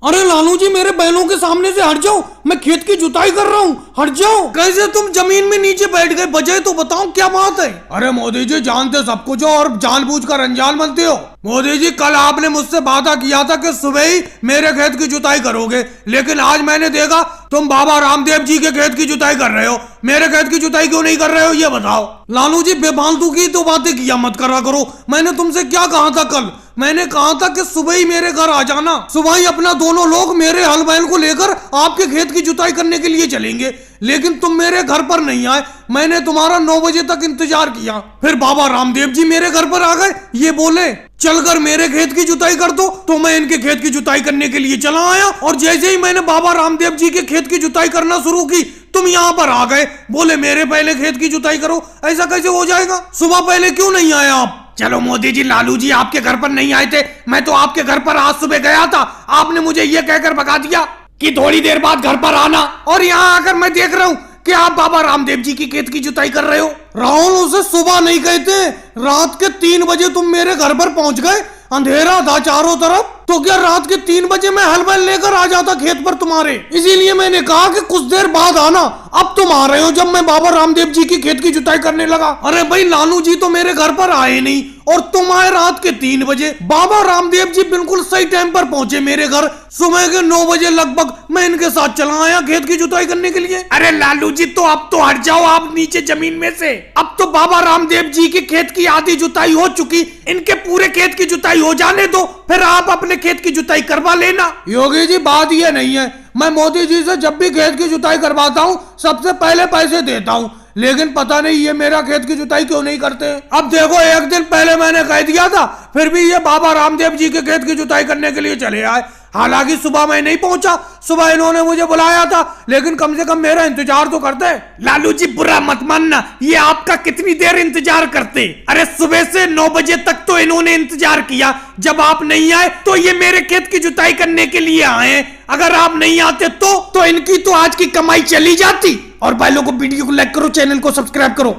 अरे लालू जी मेरे बहनों के सामने से हट जाओ, मैं खेत की जुताई कर रहा हूँ, हट जाओ। कैसे तुम जमीन में नीचे बैठ गए, वजह तो बताओ क्या बात है। अरे मोदी जी जानते सब कुछ हो और जानबूझकर अनजान बनते हो। मोदी जी कल आपने मुझसे वादा किया था कि सुबह ही मेरे खेत की जुताई करोगे, लेकिन आज मैंने देखा तुम बाबा रामदेव जी के खेत की जुताई कर रहे हो, मेरे खेत की जुताई क्यों नहीं कर रहे हो ये बताओ। लालू जी बेफालतू की तो बातें किया मत करा करो। मैंने तुमसे क्या कहा था कल, मैंने कहा था कि सुबह ही मेरे घर आ जाना, सुबह ही अपना दोनों लोग मेरे हल बैल को लेकर आपके खेत की जुताई करने के लिए चलेंगे, लेकिन तुम मेरे घर पर नहीं आए। मैंने तुम्हारा 9 बजे तक इंतजार किया, फिर बाबा रामदेव जी मेरे घर पर आ गए, ये बोले चलकर मेरे खेत की जुताई कर दो, तो मैं इनके खेत की जुताई करने के लिए चला आया। और जैसे ही मैंने बाबा रामदेव जी के खेत की जुताई करना शुरू की, तुम यहाँ पर आ गए, बोले मेरे पहले खेत की जुताई करो। ऐसा कैसे हो जाएगा, सुबह पहले क्यों नहीं आए आप। चलो मोदी जी लालू जी आपके घर पर नहीं आए थे, मैं तो आपके घर पर आज सुबह गया था, आपने मुझे ये कहकर भगा दिया कि थोड़ी देर बाद घर पर आना, और यहाँ आकर मैं देख रहा हूँ कि आप बाबा रामदेव जी की खेत की जुताई कर रहे हो। राहुल उसे सुबह नहीं कहते, रात के 3 बजे तुम मेरे घर पर पहुंच गए, अंधेरा था चारों तरफ, तो क्या रात के 3 बजे मैं हल बैल लेकर आ जाता खेत पर तुम्हारे, इसीलिए मैंने कहा कि कुछ देर बाद आना। अब तुम आ रहे हो जब मैं बाबा रामदेव जी की खेत की जुताई करने लगा। अरे भाई लालू जी तो मेरे घर पर आए नहीं और तुम आए रात के 3 बजे। बाबा रामदेव जी बिल्कुल सही टाइम पर पहुंचे मेरे घर, सुबह के 9 बजे लगभग मैं इनके साथ चला आया खेत की जुताई करने के लिए। अरे लालू जी तो अब तो हट जाओ आप नीचे जमीन में से, अब तो बाबा रामदेव जी के खेत की आधी जुताई हो चुकी, इनके पूरे खेत की जुताई हो जाने दो, फिर आप अपने खेत की जुताई करवा लेना। योगी जी बात ये नहीं है, मैं मोदी जी से जब भी खेत की जुताई करवाता हूँ सबसे पहले पैसे देता हूँ, लेकिन पता नहीं ये मेरा खेत की जुताई क्यों नहीं करते। अब देखो एक दिन पहले मैंने कह दिया था, फिर भी ये बाबा रामदेव जी के खेत की जुताई करने के लिए चले आए। हालांकि सुबह मैं नहीं पहुंचा, सुबह इन्होंने मुझे बुलाया था, लेकिन कम से कम मेरा इंतजार तो करते। लालू जी बुरा मत मानना, ये आपका कितनी देर इंतजार करते। अरे सुबह से 9 बजे तक तो इन्होंने इंतजार किया, जब आप नहीं आए तो ये मेरे खेत की जुताई करने के लिए आए। अगर आप नहीं आते तो इनकी तो आज की कमाई चली जाती। और भाई लोगों को वीडियो को लाइक करो, चैनल को सब्सक्राइब करो।